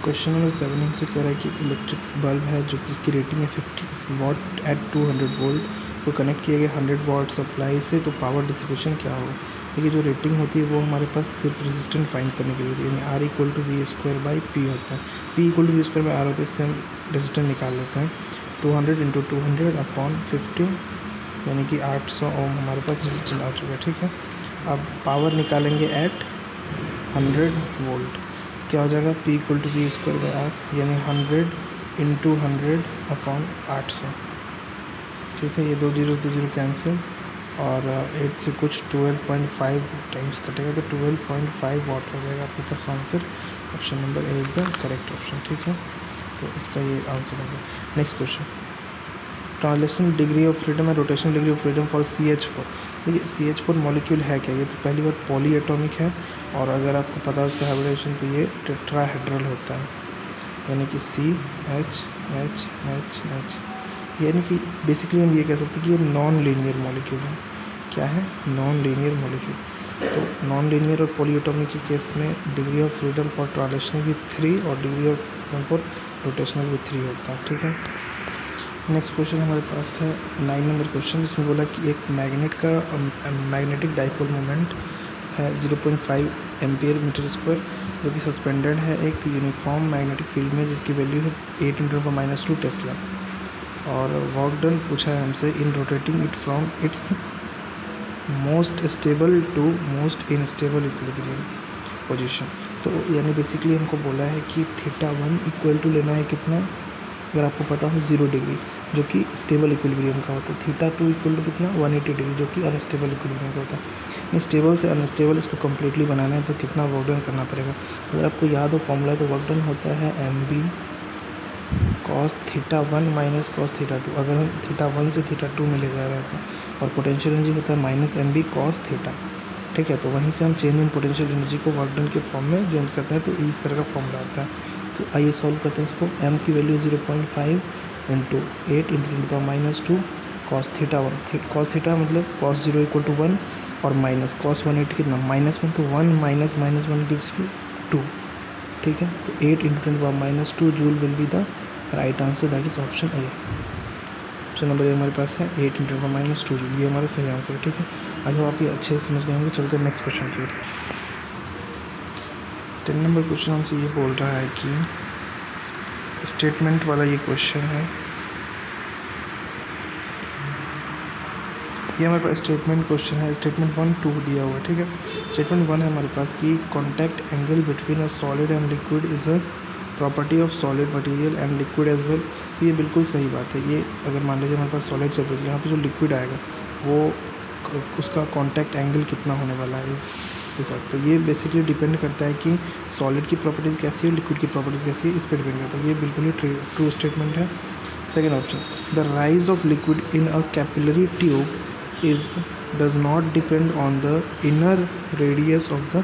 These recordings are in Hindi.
क्वेश्चन नंबर 7 हमसे कह रहा है कि इलेक्ट्रिक बल्ब है जो जिसकी रेटिंग है 50 वाट एट 200 वोल्ट को कनेक्ट किया गया 100 वाट सप्लाई से, तो पावर डिसिपेशन क्या होगा। देखिए जो रेटिंग होती है वो हमारे पास सिर्फ रेजिस्टेंस फाइंड करने के लिए होती है, यानी R equal to V square by P होता है। P equal to V square by R होता है, इससे हम रेजिस्टेंस निकाल लेते हैं। 200 इंटू 200 अपॉन 50 यानी कि 800 ओम हमारे पास रेजिस्टेंस आ चुका है। ठीक है, अब पावर निकालेंगे एट 100 वोल्ट, क्या हो जाएगा P equal to V square by R, यानी 100 इंटू 100 अपॉन 800। ठीक है, ये 2 0 कैंसिल और 8 से कुछ 12.5 टाइम्स कटेगा तो 12.5 वाट हो जाएगा आपके पास answer. Option number A is the correct option. ठीक है, तो इसका ये आंसर होगा। Next question, translation degree of freedom and rotation degree of freedom for CH4। देखिए CH4 मॉलिक्यूल है क्या, ये तो पहली बात पॉली एटॉमिक है, और अगर आपको पता है उसका हाइब्रिडेशन तो ये टेट्राहेड्रल होता है, यानी कि CH, यानी कि बेसिकली हम ये कह सकते हैं कि ये नॉन लीनियर मॉलिक्यूल है। क्या है, नॉन लीनियर मॉलिक्यूल। तो नॉन लीनियर और पॉली एटॉमिक के केस में degree of freedom for translation भी 3 और degree of freedom for rotational भी 3 होता है। ठीक है, नेक्स्ट क्वेश्चन हमारे पास है 9 नंबर क्वेश्चन, जिसमें बोला कि एक मैग्नेट का मैग्नेटिक डाइपोल मोमेंट है 0.5 एम्पियर मीटर स्क्वायर, जो कि सस्पेंडेड है एक यूनिफॉर्म मैग्नेटिक फील्ड में, जिसकी वैल्यू है 8 × -2 टेस्ला, और वर्क डन पूछा है हमसे in rotating it from its most stable to most instable equilibrium position. तो यानी बेसिकली हमको बोला है कि θ1 इक्वल टू लेना है कितना, अगर आपको पता हो 0 डिग्री, जो कि स्टेबल इक्विलिब्रियम का होता है। θ2 इक्वल टू कितना 180 डिग्री, जो कि अनस्टेबल इक्विलिब्रियम का होता है। स्टेबल से अनस्टेबल इसको कम्प्लीटली बनाना है तो कितना वर्क डन करना पड़ेगा। अगर आपको याद हो फॉर्मूला है तो वर्क डन होता है mb cos θ1 माइनस cos θ2, अगर हम θ1 से θ2 में ले जा रहे हैं तो, और पोटेंशियल एनर्जी होता है -mb cos θ। ठीक है, तो वहीं से हम चेंज इन पोटेंशियल एनर्जी को वर्क डन के फॉर्म में चेंज करते हैं, तो इस तरह का फॉर्मूला आता है। तो आइए सॉल्व करते हैं इसको। m की value 0.5 into 8 into 2 cos θ1, cos θ मतलब cos 0 इक्वल टू 1 और माइनस cos 180 कितना -1, तो 1 माइनस -1 गिव्स यू 2। ठीक है, तो 8 into 10⁻² joule will be the right answer, that is option A. Option number ए हमारे पास है 8 इंटू 10⁻² जूल, ये हमारा सही आंसर है। ठीक है, आई होप आप ये अच्छे से समझ गए होंगे। चलते हैं नेक्स्ट क्वेश्चन की ओर। 10 नंबर क्वेश्चन हमसे ये बोल रहा है कि स्टेटमेंट वाला ये क्वेश्चन है, ये हमारे पास स्टेटमेंट क्वेश्चन है। स्टेटमेंट 1 2 दिया हुआ है। ठीक है, स्टेटमेंट 1 है हमारे पास कि contact angle between a solid and liquid is a property of solid material and liquid as well. तो ये बिल्कुल सही बात है। ये अगर मान लीजिए हमारे पास सॉलिड सरफेस, यहाँ पे जो लिक्विड आएगा वो उसका कॉन्टैक्ट एंगल कितना होने वाला है इसके साथ, तो ये बेसिकली डिपेंड करता है कि सॉलिड की प्रॉपर्टीज़ कैसी है, लिक्विड की प्रॉपर्टीज़ कैसी है, इस पर डिपेंड करता है। ये बिल्कुल ही ट्रू स्टेटमेंट है। Second option, the rise of liquid in a capillary tube is does not depend on the inner radius of the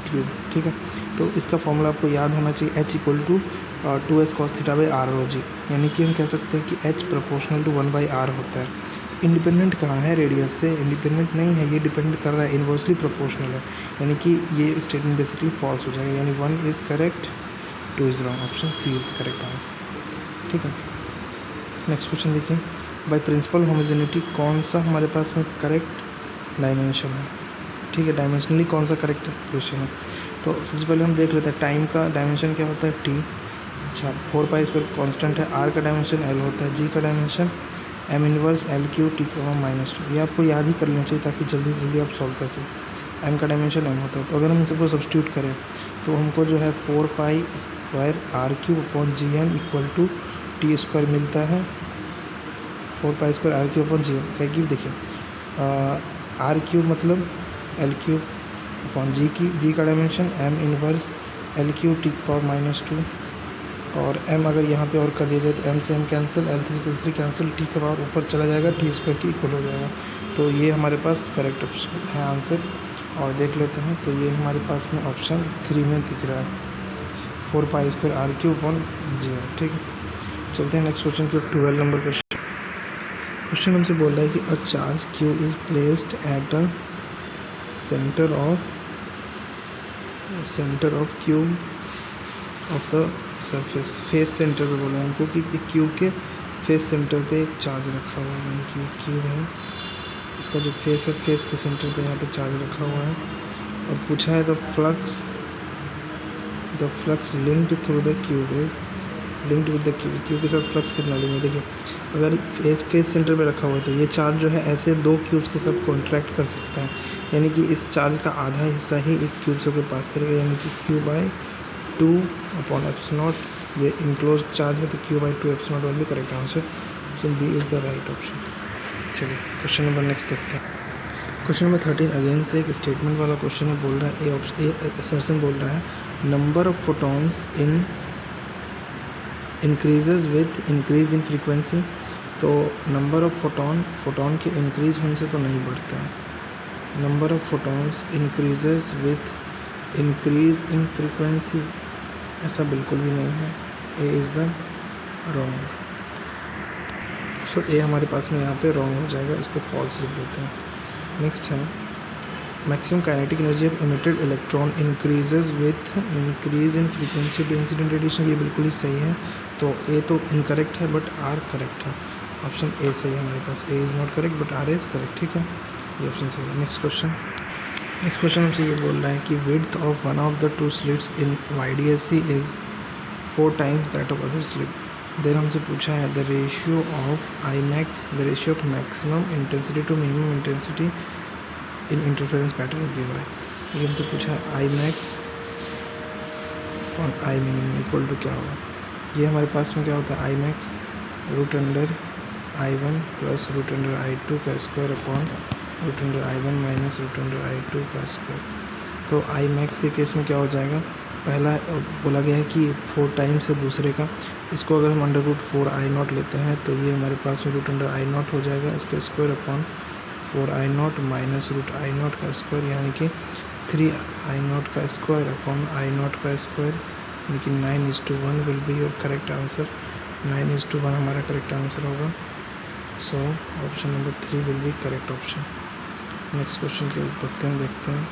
tube. ठीक है, तो इसका फॉर्मूला आपको याद होना चाहिए, H equal to 2s cos θ by r rho g, यानी कि हम कह सकते हैं कि H प्रोपोर्शनल टू 1/r होता है। इंडिपेंडेंट कहाँ है, रेडियस से इंडिपेंडेंट नहीं है, ये डिपेंड कर रहा है, इन्वर्सली प्रोपोर्शनल है, यानी कि ये स्टेटमेंट बेसिकली फॉल्स हो जाएगा, यानी 1 is correct 2 is wrong, option C is the correct answer. ठीक है, नेक्स्ट क्वेश्चन देखिए, बाय प्रिंसिपल होमोजेनिटी कौन सा हमारे पास में करेक्ट डायमेंशन है। ठीक है, डायमेंशनली कौन सा करेक्ट क्वेश्चन है, तो सबसे पहले हम देख लेते हैं टाइम का डायमेंशन क्या होता है, t। अच्छा, 4π² कॉन्स्टेंट है, r का डायमेंशन l होता है, g का dimension m inverse l³ t⁻²। ये आपको याद ही कर लेना चाहिए ताकि जल्दी से जल्दी आप सॉल्व कर सकें। m का डायमेंशन m होता है, तो अगर हम इन सबको सब्स्टिट्यूट करें तो हमको जो है 4π² r³ इक्वल टू t² मिलता है। 4π² r³ क्या कि देखिए r³ मतलब l³ g का dimension m inverse l³ t⁻², और m अगर यहाँ पे और कर दिया जाए तो m से m कैंसिल, l3 से l3 कैंसिल, t का पावर ऊपर चला जाएगा, t² की इक्वल हो जाएगा। तो ये हमारे पास करेक्ट ऑप्शन है आंसर। और देख लेते हैं, तो ये हमारे पास में ऑप्शन 3 में दिख रहा है 4π² r³/g। ठीक है, चलते हैं नेक्स्ट क्वेश्चन की। 12 नंबर क्वेश्चन हमसे बोल रहा है कि a charge q is placed at a centre of cube of the surface. Face centre पे बोला है हमको कि एक क्यूब के फेस सेंटर पे एक चार्ज रखा हुआ है, यानी कि क्यूब है, इसका जो फेस है, फेस के सेंटर पे यहाँ पे चार्ज रखा हुआ है। और पूछा है the flux linked through the cube is linked with the cube, cube के साथ फ्लक्स कितना लिंक है। देखिए अगर फेस सेंटर पे रखा हुआ है तो ये चार्ज जो है ऐसे दो क्यूब्स के साथ कॉन्ट्रैक्ट कर सकता है, यानी कि इस चार्ज का आधा हिस्सा ही इस क्यूब से पास करेगा, यानी कि Q/2 अपॉन एप्सिलॉन। ये इनक्लोज चार्ज है तो Q/2 epsilon will be correct answer. Option B is the right option. चलिए क्वेश्चन नंबर नेक्स्ट देखते हैं। क्वेश्चन नंबर 13 अगेन से एक स्टेटमेंट वाला क्वेश्चन है। बोल रहा है ए असर्शन बोल रहा है number of photons in increases with increase in frequency. तो नंबर ऑफ फोटॉन के इंक्रीज होने से तो नहीं बढ़ता है, number of photons increases with increase in frequency, ऐसा बिल्कुल भी नहीं है। A is the wrong. So A हमारे पास में यहाँ पे रॉन्ग हो जाएगा, इसको फॉल्स लिख देते हैं। नेक्स्ट है maximum kinetic energy of emitted electron increases with increase in frequency density and radiation. ये बिल्कुल ही सही है, तो ए तो इनकरेक्ट है बट आर करेक्ट है। ऑप्शन ए सही है हमारे पास। A is not correct but R is correct, ठीक है, ये ऑप्शन सही है। नेक्स्ट क्वेश्चन हमसे ये बोल रहा है कि width of one of the two slits in YDSC is 4 times that of other slit. Then हमसे पूछा है the ratio of Imax, the ratio of maximum intensity to minimum intensity in interference pattern is given है। ये हमसे पूछा है Imax on I minimum equal to क्या होगा। ये हमारे पास में क्या होता है Imax √I1 प्लस √I2 का square upon √I1 minus √I2 का स्क्वायर। तो Imax के केस में क्या हो जाएगा, पहला बोला गया है कि 4 टाइम्स है दूसरे का, इसको अगर हम √4I0 लेते हैं तो ये हमारे पास में √I0 हो जाएगा, इसका square upon 4I0 minus √I0 का स्क्वायर, यानी कि 3I0 का स्क्वायर अपॉन I0 का स्क्वायर, यानी कि 9:1 will be your correct answer. 9:1 हमारा करेक्ट आंसर होगा। So option number 3 will be correct option. Next question के ऊपर देखते हैं।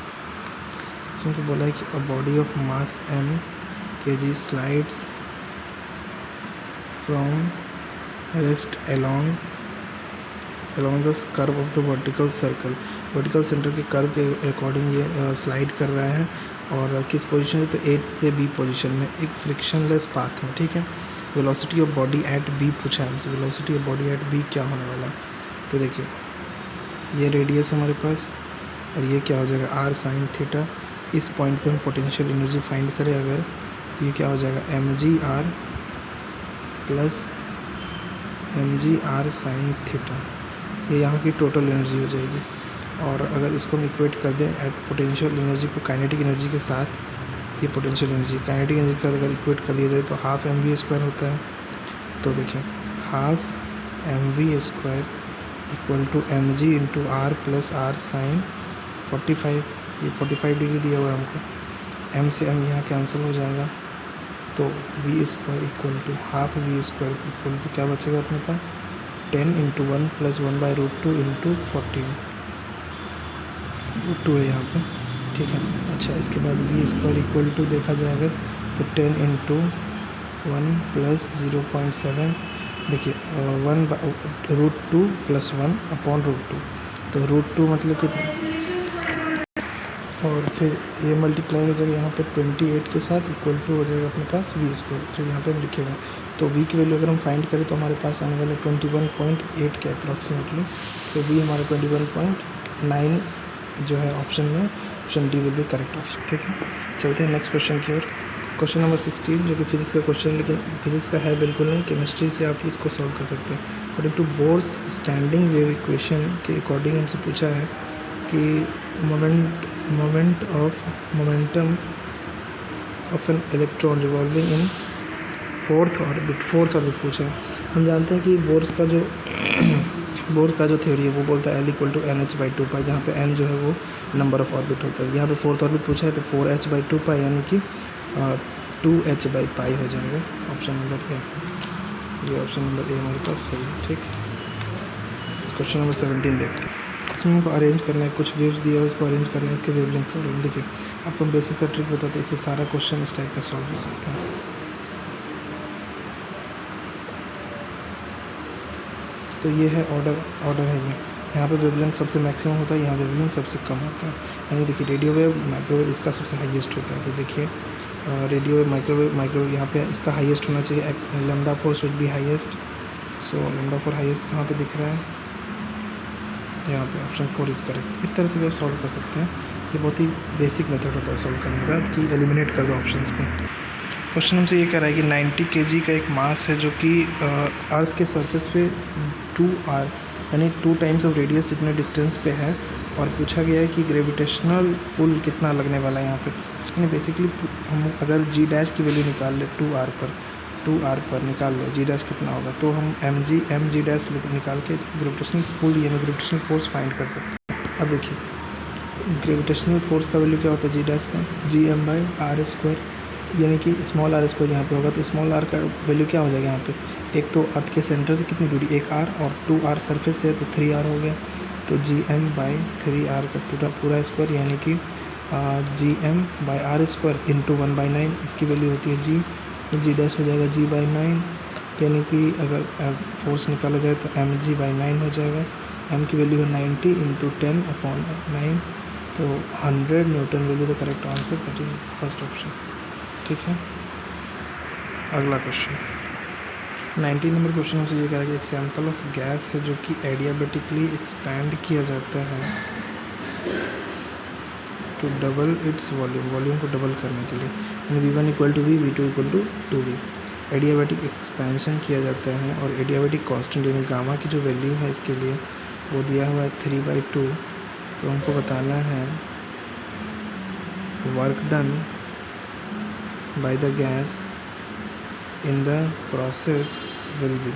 क्योंकि बोला है कि a body of mass m kg slides from rest along the curve of the vertical circle. Vertical centre के कर्व के अकॉर्डिंग ये स्लाइड कर रहा है, और किस पोजीशन में, तो A से B पोजीशन में एक फ्रिक्शनलेस पाथ में, ठीक है। Velocity of body at B पूछा है हमसे, velocity of body at B क्या होने वाला है। तो देखिए ये रेडियस हमारे पास, और ये क्या हो जाएगा r sin थीटा। इस पॉइंट पे हम पोटेंशियल एनर्जी फाइंड करें अगर, तो ये क्या हो जाएगा mgr plus mgr sin theta, ये यहाँ की टोटल एनर्जी हो जाएगी। और अगर इसको हम इक्वेट कर दें एट पोटेंशियल एनर्जी को काइनेटिक एनर्जी के साथ, ये पोटेंशियल एनर्जी काइनेटिक एनर्जी के साथ अगर इक्वेट कर दिया जाए तो हाफ mv² होता है। तो देखिए half mv² equal to mg into r plus r sine 45, ये 45 डिग्री दिया हुआ है हमको। m से m यहाँ कैंसिल हो जाएगा, तो v² equal to half v² equal to क्या बचेगा अपने पास 10 इंटू 1 प्लस 1/√2 इंटू 14, √2 है यहाँ पे, ठीक है। अच्छा इसके बाद v² इक्वल टू देखा जाए अगर तो 10 इंटू 1 प्लस 0.7, देखिए 1/√2 प्लस 1 अपॉन √2, तो √2 मतलब कि, और फिर ये मल्टीप्लाई हो जाएगा यहाँ पे 28 के साथ, इक्वल टू हो जाएगा अपने पास v², जो यहाँ पे हम लिखे हुए हैं। तो v की वैल्यू अगर हम फाइंड करें तो हमारे पास आने वाला 21.8 के अप्रॉक्सीमेटली, तो v हमारा 21.9 जो है ऑप्शन में, option D will be correct option, ठीक है। चलते हैं नेक्स्ट क्वेश्चन की ओर। क्वेश्चन नंबर 16 जो कि फिजिक्स का क्वेश्चन है, लेकिन फिजिक्स का है बिल्कुल नहीं, केमिस्ट्री से आप इसको सॉल्व कर सकते हैं। According to Bohr's standing wave equation के अकॉर्डिंग हमसे पूछा है कि momentum of an electron revolving in fourth orbit पूछा है। हम जानते हैं कि बोर्स का जो थ्योरी है वो बोलता है L इक्वल टू NH/2π, जहाँ पे n जो है वो नंबर ऑफ ऑर्बिट होता है। यहाँ पे फोर्थ ऑर्बिट पूछा है तो 4h/2π यानी कि 2h/π हो जाएगा ऑप्शन नंबर ए। ये ऑप्शन नंबर ए हमारे पास सही है, ठीक। क्वेश्चन नंबर 17 देखते हैं। इसमें हमको अरेंज करना है, कुछ वेव्स दिया है इसको अरेंज करना है, इसके वेवलेंथ को। देखिए आपको हम बेसिक सा ट्रिक बताते हैं, इससे सारा क्वेश्चन इस टाइप का सॉल्व हो सकता है। तो ये है ऑर्डर है ये। यहाँ पे वेवलेंथ सबसे मैक्सिमम होता है, यहाँ वेवलेंथ सबसे कम होता है। यानी देखिए रेडियो वेव, माइक्रोवेव इसका सबसे हाईएस्ट होता है। तो देखिए रेडियो वेव, माइक्रोवेव यहाँ पे इसका हाईएस्ट होना चाहिए। λ4 should be highest. So λ4 highest कहाँ पे दिख रहा है? यहाँ पे ऑप्शन 4 इज़ करेक्ट। इस तरह से भी आप सॉल्व कर सकते हैं। ये बहुत ही बेसिक मेथड होता है सॉल्व करने का कि एलिमिनेट कर दो ऑप्शंस को। क्वेश्चन हमसे ये कह रहा है कि 90 kg का एक मास है जो कि अर्थ के सरफेस पे 2r यानी 2 टाइम्स ऑफ रेडियस जितने डिस्टेंस पे है, और पूछा गया है कि ग्रेविटेशनल पुल कितना लगने वाला है यहाँ पे। यानी बेसिकली हम अगर g डैश की वैल्यू निकाल ले 2r पर निकाल ले g डैश कितना होगा, तो हम mg डैश निकाल के इसको ग्रेविटेशनल पुल यानी ग्रेविटेशनल फोर्स फाइंड कर सकते हैं। अब देखिए ग्रेविटेशनल फोर्स का वैल्यू क्या होता है g डैश का, gm/r², यानी कि स्मॉल r स्क्वायर यहाँ पे होगा। तो स्मॉल r का वैल्यू क्या हो जाएगा यहाँ पे, एक तो अर्थ के सेंटर से कितनी दूरी 1r और 2r सरफेस से है तो 3r हो गया। तो gm/3r का पूरा स्क्वायर यानी कि gm/r² इंटू 1/9, इसकी वैल्यू होती है g डैश हो जाएगा g/9, यानी कि अगर फोर्स निकाला जाए तो mg/9 हो जाएगा। m की वैल्यू है 90 इंटू 10/9, तो 100 Newton will be the correct answer, that is first option. ठीक है, अगला क्वेश्चन 19 नंबर क्वेश्चन हमसे ये कह रहा है कि एक सैंपल ऑफ गैस है जो कि एडियाबेटिकली एक्सपैंड किया जाता है टू डबल इट्स वॉल्यूम को डबल करने के लिए, यानी v1 = v, v2 = 2v। Adiabatic expansion किया जाता है और एडियाबेटिक कांस्टेंट यानी गामा की जो वैल्यू है इसके लिए वो दिया हुआ है 3/2। तो हमको बताना है work done by the gas in the process will be,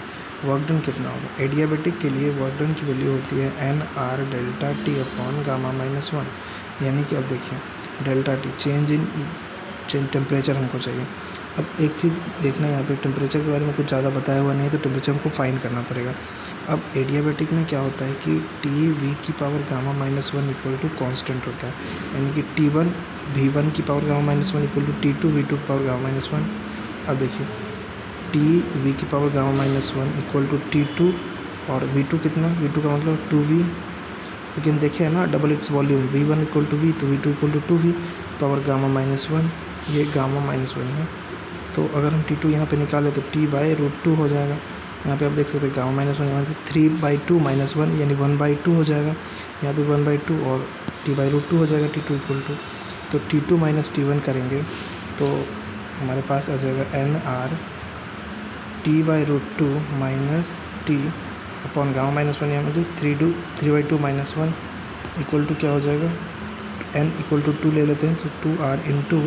work done कितना होगा। एडियाबेटिक के लिए वर्क डन की वैल्यू होती है nr∆T/γ-1, यानी कि अब देखिए ∆T चेंज इन टेम्परेचर हमको चाहिए। अब एक चीज़ देखना है यहाँ पे, टेम्परेचर के बारे में कुछ ज़्यादा बताया हुआ नहीं है तो टेम्परेचर हमको फाइंड करना पड़ेगा। अब एडियाबेटिक में क्या होता है कि T(v⁻⁻1) = कांस्टेंट होता है, यानी कि T1 v1⁻⁻1 = T2 v2⁻⁻1। अब देखिए T(v⁻⁻1) = T2 और v2 कितना, v2 का मतलब 2v, लेकिन देखे है ना double its volume, v1 = v तो v2 = 2v⁻⁻1, ये γ-1 है। तो अगर हम T2 यहाँ पे निकालें तो T/√2 हो जाएगा। यहाँ पे आप देख सकते हैं γ-1 यहाँ पे 3/2 - 1 यानी 1/2 हो जाएगा, यहाँ पे 1/2 और T/√2 हो जाएगा T2 = तो T2 - T1 करेंगे तो हमारे पास आ जाएगा nr T/√2 - T अपॉन γ-1 यहाँ पे 3/2 - 1 इक्वल टू क्या हो जाएगा, n = 2 ले लेते हैं तो 2r into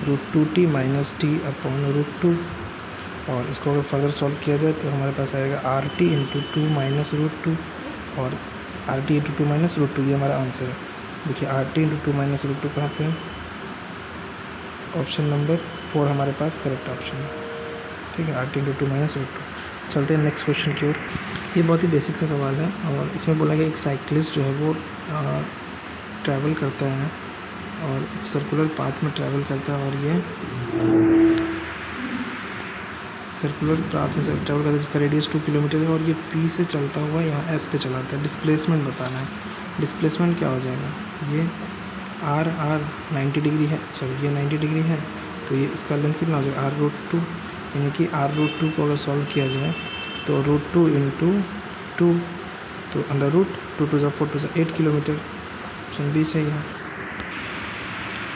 √2t - t upon √2, और इसको अगर फर्दर सॉल्व किया जाए तो हमारे पास आएगा RT × 2 - √2 और RT × 2 - √2, ये हमारा आंसर है। देखिए RT × 2 - √2 कहाँ पे है, ऑप्शन नंबर 4 हमारे पास करेक्ट ऑप्शन है। ठीक है, RT × 2 - √2। चलते हैं नेक्स्ट क्वेश्चन की ओर। ये बहुत ही बेसिक सा सवाल है और इसमें बोला गया एक साइकिलिस्ट जो है वो ट्रैवल करता है और एक सर्कुलर पाथ में ट्रैवल करता है, और ये सर्कुलर पाथ में ट्रैवल करता है जिसका रेडियस 2 किलोमीटर है, और ये P से चलता हुआ यहाँ S पे चलाता है। डिस्प्लेसमेंट बताना है, डिस्प्लेसमेंट क्या हो जाएगा, ये R 90 डिग्री है, सॉरी ये 90 डिग्री है, तो ये इसका लेंथ कितना हो जाएगा R√2, यानी कि R√2 को अगर सॉल्व किया जाए तो √2 × 2, तो √2 × 4 = 8 किलोमीटर, ऑप्शन बी सही है।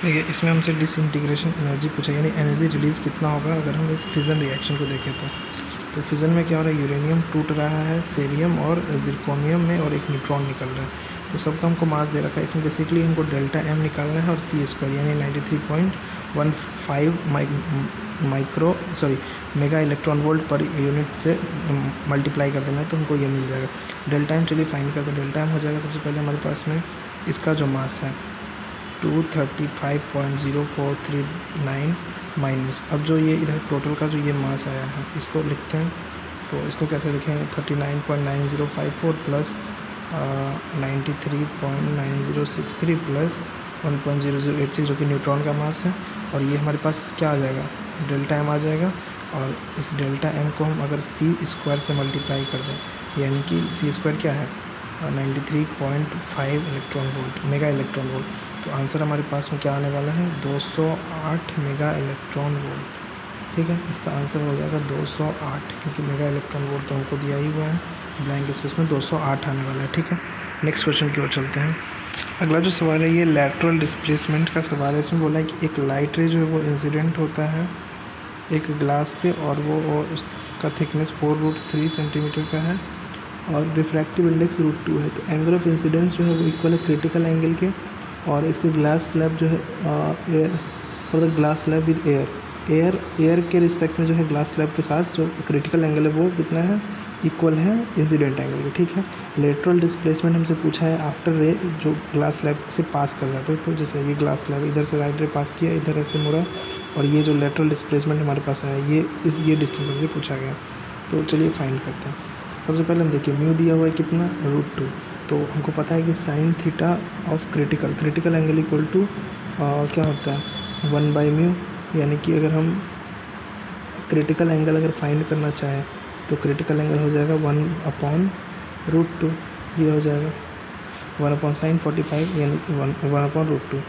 देखिए इसमें हमसे डिसइंटीग्रेशन एनर्जी पूछा, यानी एनर्जी रिलीज़ कितना होगा अगर हम इस फिज़न रिएक्शन को देखें तो फिज़न में क्या हो रहा है, यूरेनियम टूट रहा है सेरियम और जिरकोनियम में और एक न्यूट्रॉन निकल रहा है, तो सबका हमको मास दे रखा है। इसमें बेसिकली हमको ΔM निकालना है और c² यानी 93.15 mega electron volt per unit से मल्टीप्लाई कर देना है तो हमको ये मिल जाएगा। ΔM चलिए फाइंड करते हैं। ΔM हो जाएगा सबसे पहले हमारे पास में इसका जो मास है 235.0439 माइनस, अब जो ये इधर टोटल का जो ये मास आया है इसको लिखते हैं, तो इसको कैसे लिखेंगे 39.9054 प्लस 93.9063 प्लस 1.0086 जो कि न्यूट्रॉन का मास है, और ये हमारे पास क्या आ जाएगा ΔM आ जाएगा, और इस ΔM को हम अगर c² से मल्टीप्लाई कर दें यानी कि सी स्क्वायर क्या है 93.5 electron volt, mega electron volt. तो आंसर हमारे पास में क्या आने वाला है 208 मेगा इलेक्ट्रॉन वोल्ट। ठीक है, इसका आंसर हो जाएगा 208, क्योंकि मेगा इलेक्ट्रॉन वोल्ट तो हमको दिया ही हुआ है, ब्लैंक स्पेस में 208 आने वाला है। ठीक है, नेक्स्ट क्वेश्चन की ओर चलते हैं। अगला जो सवाल है ये लैटरल डिस्प्लेसमेंट का सवाल है। इसमें बोला है कि एक लाइट रे जो है वो इंसिडेंट होता है एक ग्लास पे और इसका थिकनेस 4√3 सेंटीमीटर का है और रिफ्रैक्टिव इंडेक्स √2 है। तो एंगल ऑफ इंसिडेंस जो है वो इक्वल है क्रिटिकल एंगल के, और इसके ग्लास स्लैब जो है air for the glass slab with air के रिस्पेक्ट में जो है ग्लास स्लैब के साथ जो क्रिटिकल एंगल है वो कितना है इक्वल है इंसिडेंट एंगल के। ठीक है, लेटरल डिस्प्लेसमेंट हमसे पूछा है आफ्टर रे जो ग्लास स्लैब से पास कर जाते हैं। तो जैसे ये ग्लास स्लैब इधर से राइट रे पास किया, इधर ऐसे मुड़ा, और ये जो लेटरल डिस्प्लेसमेंट हमारे पास आया ये डिस्टेंस हमसे पूछा गया। तो चलिए फाइंड करते हैं। सबसे पहले हम देखिए म्यू दिया हुआ है कितना √2। तो हमको पता है कि sine theta of critical angle equal to क्या होता है 1/μ, यानी कि अगर हम क्रिटिकल एंगल अगर फाइंड करना चाहें तो क्रिटिकल एंगल हो जाएगा 1/√2, ये हो जाएगा 1/sin 45 यानी 1/√2।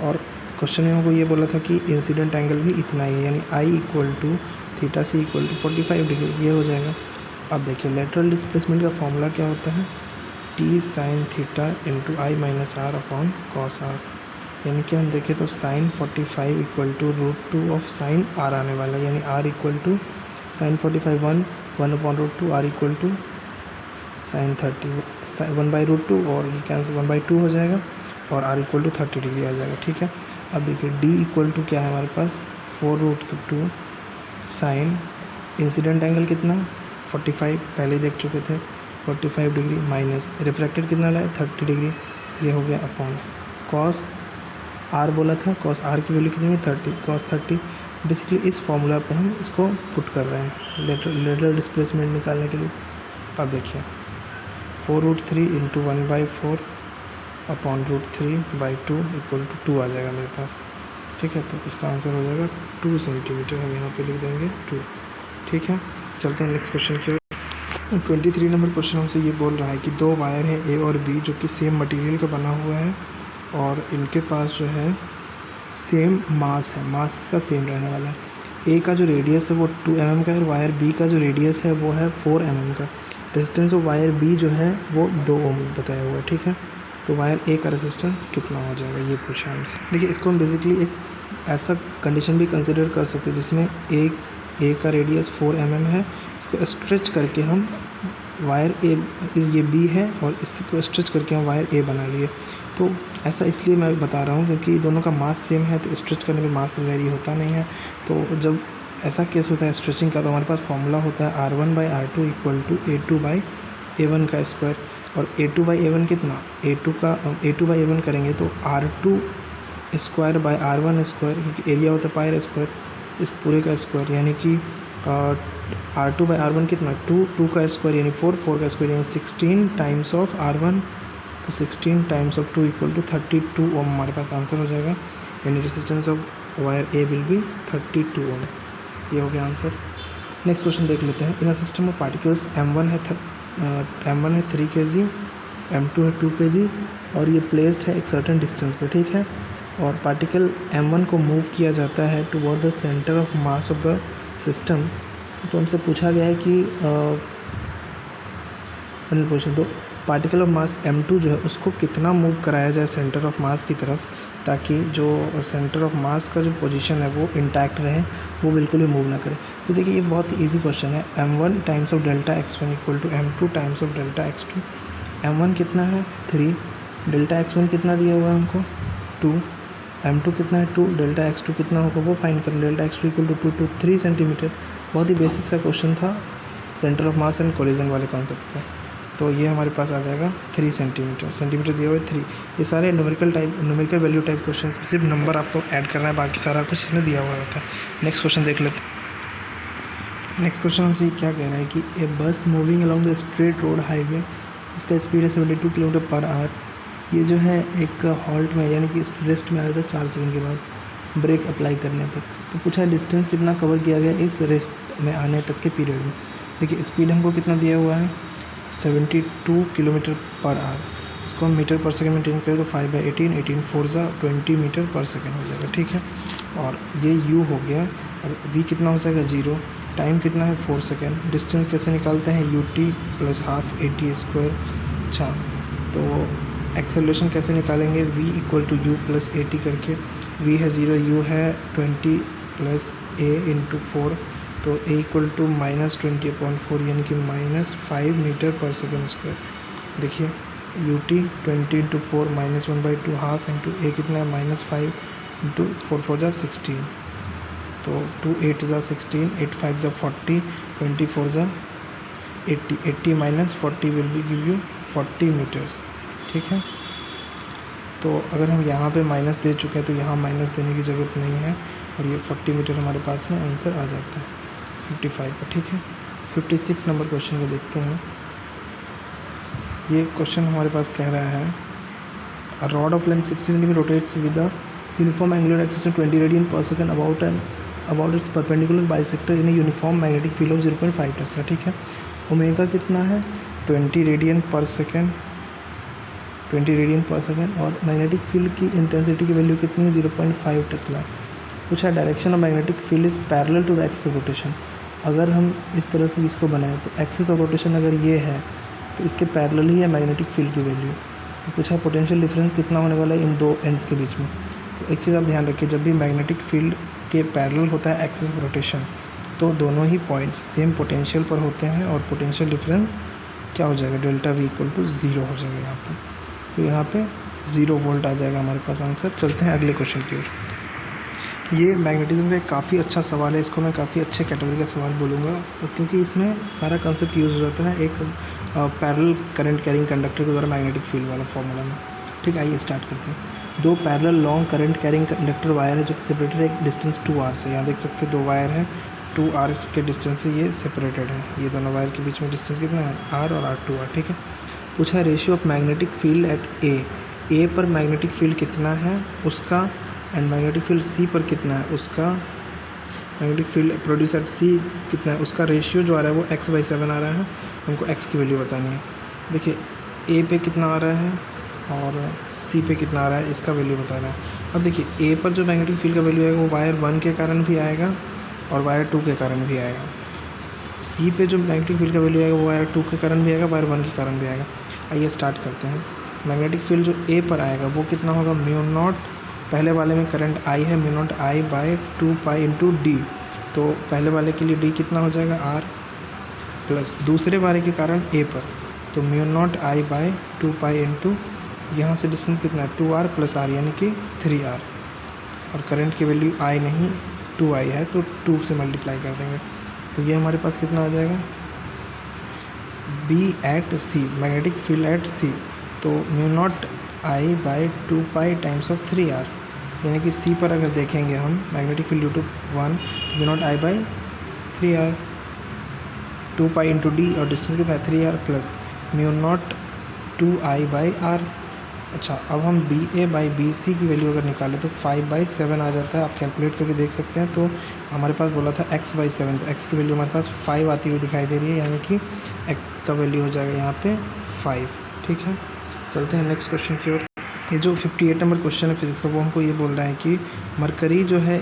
और क्वेश्चन में हमको ये बोला था कि इंसिडेंट एंगल भी इतना ही है, यानी i equal to theta C equal to 45 degree, ये हो जाएगा। अब देखिए लेटरल डिस्प्लेसमेंट का फॉर्मूला क्या होता है T sine theta into I minus R upon cos R, यानी कि हम देखें तो sine 45 equal to √2 of sine R आने वाला है, यानी R equal to sine 45 1/√2, R equal to sine 30 1/√2, और ये कैंसिल 1/2 हो जाएगा, और आर इक्वल टू 30 डिग्री आ जाएगा। ठीक है, अब देखिए डी इक्वल टू क्या है हमारे पास 4√2 साइन इंसिडेंट एंगल कितना 45 पहले ही देख चुके थे 45 डिग्री माइनस रिफ्रैक्टेड कितना लाए 30 डिग्री, ये हो गया अपॉन कॉस आर बोला था, कॉस आर की वैल्यू कितनी है 30 कॉस 30। बेसिकली इस फॉर्मूला पे हम इसको पुट कर रहे हैं लेटरल डिस्प्लेसमेंट निकालने के लिए। अब देखिए 4√3 इंटू 1/4 अपॉन √3/2 इक्वल टू 2 आ जाएगा मेरे पास। ठीक है, तो इसका आंसर हो जाएगा 2 सेंटीमीटर, हम यहाँ पे लिख देंगे 2। ठीक है, चलते हैं नेक्स्ट क्वेश्चन की ओर। 23 नंबर क्वेश्चन हमसे ये बोल रहा है कि दो वायर हैं ए और बी जो कि सेम मटेरियल का बना हुआ है और इनके पास जो है सेम मास है, मास इसका सेम रहने वाला है। ए का जो रेडियस है वो 2 mm का है और वायर बी का जो रेडियस है वो है 4 mm का। रेजिस्टेंस ऑफ वायर बी जो है वो 2 ओम बताया हुआ है। ठीक है, तो वायर ए का रेजिस्टेंस कितना हो जाएगा ये पूछा हमसे। देखिए इसको हम बेसिकली एक ऐसा कंडीशन भी कंसिडर कर सकते हैं जिसमें ए का रेडियस 4 mm है, इसको स्ट्रेच करके हम वायर ए ये बी है और इसको स्ट्रेच करके हम वायर ए बना लिए। तो ऐसा इसलिए मैं बता रहा हूँ क्योंकि दोनों का मास सेम है, तो स्ट्रेच करने पे मास तो वेरी होता नहीं है। तो जब ऐसा केस होता है स्ट्रेचिंग का तो हमारे पास फॉर्मूला होता है R1/R2 इक्वल टू A2/A1 का स्क्वायर। और A2/A1 कितना A2/A1 करेंगे तो R2 square by R1 square, क्योंकि एरिया होता है पायर स्क्वायर, इस पूरे का स्क्वायर, यानी कि R2/R1 कितना 2 का स्क्वायर यानी 4 का स्क्वायर यानी 16 टाइम्स ऑफ R1, तो 16 times of 2 equal to 32 ohm हमारे पास आंसर हो जाएगा। यानी resistance of wire A will be 32 ohm. ये हो गया आंसर। नेक्स्ट क्वेश्चन देख लेते हैं। In a system of particles M1 है 3 kg, M2 है 2 kg और ये प्लेस्ड है एक सर्टेन डिस्टेंस पे। ठीक है, और पार्टिकल M1 को मूव किया जाता है toward the centre of mass of the system. तो हमसे पूछा गया है कि क्वेश्चन तो पार्टिकल ऑफ मास M2 जो है उसको कितना मूव कराया जाए सेंटर ऑफ मास की तरफ, ताकि जो सेंटर ऑफ मास का जो पोजीशन है वो इंटैक्ट रहे, वो बिल्कुल भी मूव ना करे। तो देखिए ये बहुत ही ईजी क्वेश्चन है। M1 times of delta x1 equal to M2 times of delta x2। M1 कितना है 3, डेल्टा x1 कितना दिया हुआ है हमको 2, M2 कितना है 2, डेल्टा x2 कितना होगा वो फाइंड करें। Delta x2 equal to 2 3 centimetre. बहुत ही बेसिक सा क्वेश्चन था centre of mass and collision वाले कॉन्सेप्ट पे। तो ये हमारे पास आ जाएगा 3 सेंटीमीटर दिया हुआ है 3। ये सारे न्यूमेरिकल वैल्यू टाइप क्वेश्चन, सिर्फ नंबर आपको ऐड करना है, बाकी सारा कुछ इसमें दिया हुआ रहता है। नेक्स्ट क्वेश्चन देख लेते हैं। नेक्स्ट क्वेश्चन हमसे क्या कह रहा है कि ए बस moving along the straight road highway, इसका स्पीड है 72 किलोमीटर पर आवर। ये जो है एक हॉल्ट में यानी कि रेस्ट में आया था 4 सेकंड के बाद ब्रेक अप्लाई करने पर। तो पूछा है डिस्टेंस कितना कवर किया गया इस रेस्ट में आने तक के पीरियड में। देखिए स्पीड हमको कितना दिया हुआ है 72 किलोमीटर पर आवर। इसको हम मीटर पर सेकंड में चेंज करें तो 5/18, 18 4 जा 20 मीटर पर सेकंड हो जाएगा, ठीक है। और ये u हो गया और v कितना हो जाएगा 0, टाइम कितना है 4 सेकंड। डिस्टेंस कैसे निकालते हैं ut + ½ at²। अच्छा, तो एक्सेलरेशन कैसे निकालेंगे, v = u + at करके। v है 0, u है 20 + a × 4, तो a = -20/4 यानी कि -5 मीटर पर सेकंड स्क्वायर। देखिए ut 20 × 4 -1/2 हाफ इंटू a कितना है -5 × 4 4 जा 16, तो 2 8 जा 16, 8 5 जा 40, 24 जा 80, 80 - 40 will be give you 40 metres, ठीक है। तो अगर हम यहाँ पे माइनस दे चुके हैं तो यहाँ माइनस देने की ज़रूरत नहीं है और ये 40 मीटर हमारे पास में आंसर आ जाता है 55 का, ठीक है। 56 नंबर क्वेश्चन को देखते हैं। ये क्वेश्चन हमारे पास कह रहा है a rod of length 60 centimetre rotates with a uniform angular acceleration 20 radian per second about its perpendicular bisector in a uniform magnetic field of 0.5 tesla, ठीक है। ओमेगा कितना है 20 radian per second, 20 radian per second, और मैग्नेटिक फील्ड की इंटेंसिटी की वैल्यू कितनी है 0.5 टेस्ला। कुछ है direction of magnetic field is parallel to the axis of rotation. अगर हम इस तरह से इसको बनाएं तो एक्सिस ऑफ रोटेशन अगर ये है तो इसके पैरेलल ही है मैग्नेटिक फील्ड की वैल्यू। तो कुछ है पोटेंशियल डिफरेंस कितना होने वाला है इन दो एंड्स के बीच में। तो एक चीज़ आप ध्यान रखिए, जब भी मैग्नेटिक फील्ड के पैरेलल होता है एक्सिस ऑफ रोटेशन तो दोनों ही पॉइंट्स सेम पोटेंशियल पर होते हैं और पोटेंशियल डिफरेंस क्या हो जाएगा डेल्टा v = 0 हो जाएगा यहाँ पर। तो यहाँ पे 0 वोल्ट आ जाएगा हमारे पास आंसर। चलते हैं अगले क्वेश्चन की ओर। ये मैग्नेटिज्म का एक काफ़ी अच्छा सवाल है, इसको मैं काफ़ी अच्छे कैटेगरी का सवाल बोलूँगा क्योंकि इसमें सारा कंसेप्ट यूज़ हो जाता है एक पैरेलल करंट कैरिंग कंडक्टर के द्वारा मैग्नेटिक फील्ड वाला फॉर्मूला में, ठीक है। आइए स्टार्ट करते हैं। दो parallel long current carrying conductor wire है जो कि सेपरेटेड एक डिस्टेंस 2r से। यहाँ देख सकते हैं दो वायर है 2r के डिस्टेंस से ये सेपरेटेड है। ये दोनों वायर के बीच में डिस्टेंस कितना है r और r2r, ठीक है। पूछा ratio of magnetic field at A per magnetic field कितना है उसका एंड मैग्नेटिक फील्ड सी पर कितना है उसका, मैग्नेटिक फील्ड प्रोड्यूस एट सी कितना है उसका रेशियो जो आ रहा है वो x/7 आ रहा है। हमको x की वैल्यू बतानी है। देखिए ए पे कितना आ रहा है और सी पे कितना आ रहा है इसका वैल्यू बता रहा है। अब देखिए ए पर जो मैग्नेटिक फील्ड का वैल्यू आएगा वो वायर 1 के कारण भी आएगा और वायर 2 के कारण भी आएगा। सी पे जो मैग्नेटिक फील्ड का वैल्यू आएगा वो वायर 2 के कारण भी आएगा, वायर 1 के कारण भी आएगा। आइए स्टार्ट करते हैं। मैग्नेटिक फील्ड जो ए पर आएगा वो कितना होगा μ0, पहले वाले में करंट I है μ0I/2π × d, तो पहले वाले के लिए d कितना हो जाएगा r, प्लस दूसरे वाले के कारण a पर तो μ0I/2π × यहाँ से डिस्टेंस कितना है 2r + r यानी कि 3r, और करंट की वैल्यू I नहीं 2I है तो 2 से मल्टीप्लाई कर देंगे। तो ये हमारे पास कितना आ जाएगा B at C, magnetic field at C, तो μ0I/2π × 3r यानी कि C पर अगर देखेंगे हम मैग्नेटिक फील्ड ड्यू टू 1 तो μ0I/3r, 2π × d और डिस्टेंस कितना है 3r प्लस μ0 2I/r। अच्छा, अब हम BA/BC की वैल्यू अगर निकालें तो 5/7 आ जाता है। आप कैलकुलेट करके देख सकते हैं। तो हमारे पास बोला था x/7, तो x की वैल्यू हमारे पास 5 आती हुई दिखाई दे रही है यानी कि x का वैल्यू हो जाएगा यहाँ पे 5, ठीक है। चलते हैं नेक्स्ट क्वेश्चन की ओर। ये जो 58 नंबर क्वेश्चन है फिजिक्स का वो हमको ये बोल रहा है कि मरकरी जो है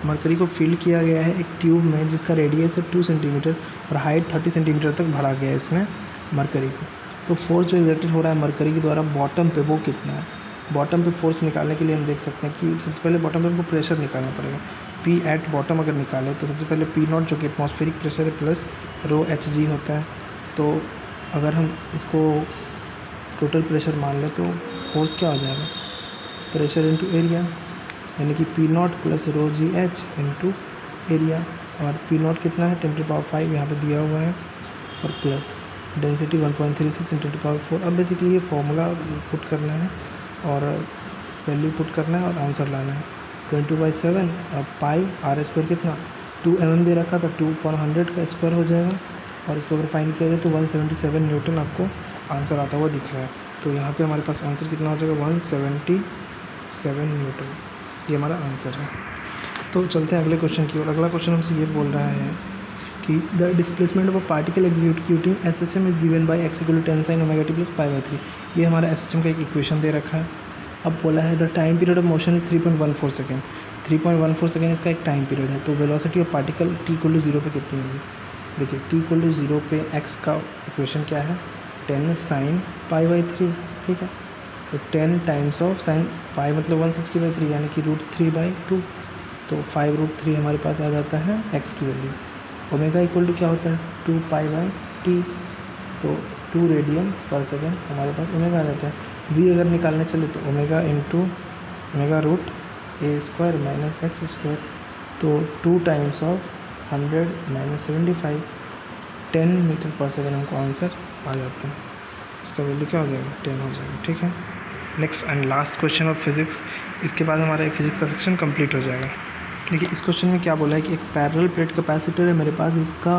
मरकरी को फिल किया गया है एक ट्यूब में जिसका रेडियस है 2 सेंटीमीटर और हाइट 30 सेंटीमीटर तक भरा गया है इसमें मरकरी को। तो फोर्स जो एक्सर्टेड हो रहा है मरकरी के द्वारा बॉटम पे वो कितना है। बॉटम पे फोर्स निकालने के लिए हम देख सकते हैं कि सबसे पहले बॉटम पे हमको प्रेशर निकालना पड़ेगा। P एट बॉटम अगर निकालें तो सबसे पहले P0 जो कि एटमॉस्फेरिक प्रेशर है प्लस ρHg होता है। तो अगर हम इसको टोटल प्रेशर मान लें तो फोर्स क्या हो जाएगा प्रेशर इंटू एरिया, यानी कि P0 + ρgh इंटू एरिया, और P0 कितना है 10⁵ यहाँ पे दिया हुआ है और प्लस डेंसिटी 1.36 × 10⁴। अब बेसिकली ये फॉर्मूला पुट करना है और वैल्यू पुट करना है और आंसर लाना है। 20/7 पाई r² कितना 2 mm दे रखा था, 2/100 का स्क्वायर हो जाएगा और इसको अगर फाइंड किया जाए तो 177 न्यूटन आपको आंसर आता हुआ दिख रहा है। तो यहाँ पे हमारे पास आंसर कितना हो जाएगा 177 न्यूटन, ये हमारा आंसर है। तो चलते हैं अगले क्वेश्चन की ओर। अगला क्वेश्चन हमसे ये बोल रहा है कि the displacement of a particle executing SHM is given by x = 10 sin omega t + π/3। ये हमारा SHM का एक इक्वेशन दे रखा है। अब बोला है the time period of motion is 3.14 second. 3.14 second इसका एक टाइम पीरियड है। तो वेलोसिटी ऑफ पार्टिकल t = 0 पे कितनी होगी? देखिए t = 0 पे x का इक्वेशन क्या है? 10 sin π/3, ठीक है। तो 10 टाइम्स ऑफ साइन पाई मतलब 160/3 यानी कि √3/2। तो 5√3 हमारे पास आ जाता है x की वैल्यू। ओमेगा इक्वल टू क्या होता है? 2π/t। तो 2 रेडियन पर सेकेंड हमारे पास ओमेगा आ जाता है। v अगर निकालने चले तो omega into omega √a² - x²। तो 2 टाइम्स ऑफ 100 - 75 10 मीटर पर सेकेंड हमको आंसर आ जाता है। इसका वैल्यू क्या हो जाएगा? 10 हो जाएगा, ठीक है। Next and last question of physics. इसके बाद हमारा फिजिक्स का सेक्शन कंप्लीट हो जाएगा। देखिए इस क्वेश्चन में क्या बोला है कि एक पैरेलल प्लेट कैपेसिटर है मेरे पास, इसका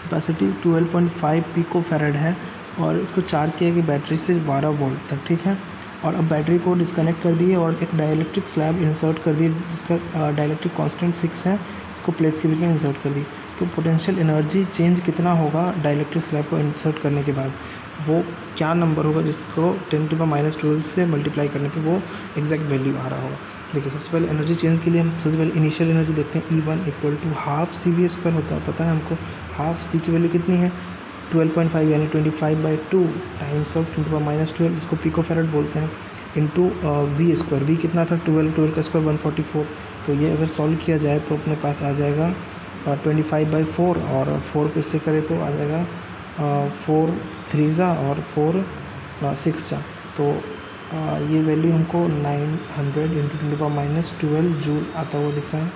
कैपेसिटी 12.5 पिकोफैरेड है और इसको चार्ज किया गया बैटरी से 12 वोल्ट तक, ठीक है। और अब बैटरी को डिस्कनेक्ट कर दिए और एक डाइलेक्ट्रिक स्लैब इंसर्ट कर दिए जिसका डाइलेक्ट्रिक कांस्टेंट 6 है, इसको प्लेट के बीच में इंसर्ट कर दी। तो पोटेंशियल एनर्जी चेंज कितना होगा डाइलेक्ट्रिक स्लैब को इंसर्ट करने के बाद? वो क्या नंबर होगा जिसको 10⁻12 से मल्टीप्लाई करने पे वो एग्जैक्ट वैल्यू आ रहा होगा? देखिए सबसे पहले एनर्जी चेंज के लिए हम सबसे पहले इनिशियल एनर्जी देखते हैं। E1 = हाफ CV² होता है, पता है हमको। हाफ C की वैल्यू कितनी है? 12.5 यानी 25/2 टाइम्स ऑफ 10⁻12, इसको पिकोफैरेड बोलते हैं, इंटू V²। V कितना था? 12 का स्क्वायर 144। तो ये अगर सॉल्व किया जाए तो अपने पास आ जाएगा 25/4 और 4 को इससे करें तो आ जाएगा 4 3 और 4 6। तो ये वैल्यू हमको 900 × 10⁻12 जूल आता हुआ दिख रहा है।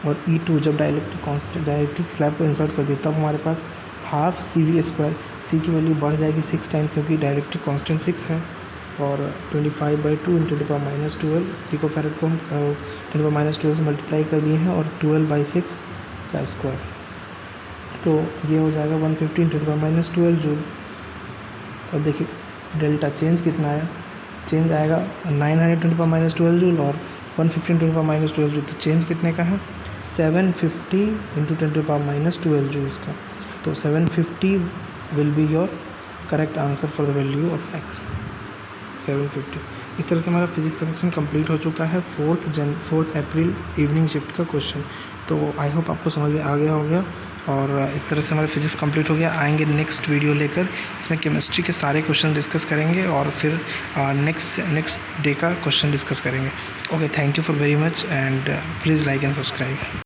और E2 जब डाइलेक्ट्रिक स्लैब को इंसर्ट कर दिया तब हमारे पास हाफ CV²। C की वैल्यू बढ़ जाएगी 6 टाइम्स क्योंकि डाइलेक्ट्रिक कांस्टेंट 6 है। और 25/2 × 10⁻12 पिकोफैरेड को हम 10⁻12 से मल्टीप्लाई कर दिए हैं और 12/6 का स्क्वायर। तो ये हो जाएगा 150 × 10⁻12 जूल। तो अब देखिए डेल्टा चेंज कितना है? चेंज आएगा 900 × 10⁻12 जूल और 150 × 10⁻12 जूल। तो चेंज कितने का है? 750 × 10⁻12 जूल्स का। तो 750 will be your correct answer for the value of x, 750। इस तरह से हमारा फिजिक्स का सेक्शन कंप्लीट हो चुका है 4 अप्रैल इवनिंग शिफ्ट का क्वेश्चन। तो आई होप आपको समझ में आ गया होगा। और इस तरह से हमारा फिजिक्स कंप्लीट हो गया। आएंगे नेक्स्ट वीडियो लेकर, इसमें केमिस्ट्री के सारे क्वेश्चन डिस्कस करेंगे और फिर नेक्स्ट डे का क्वेश्चन डिस्कस करेंगे। Okay, thank you for very much and please like and subscribe.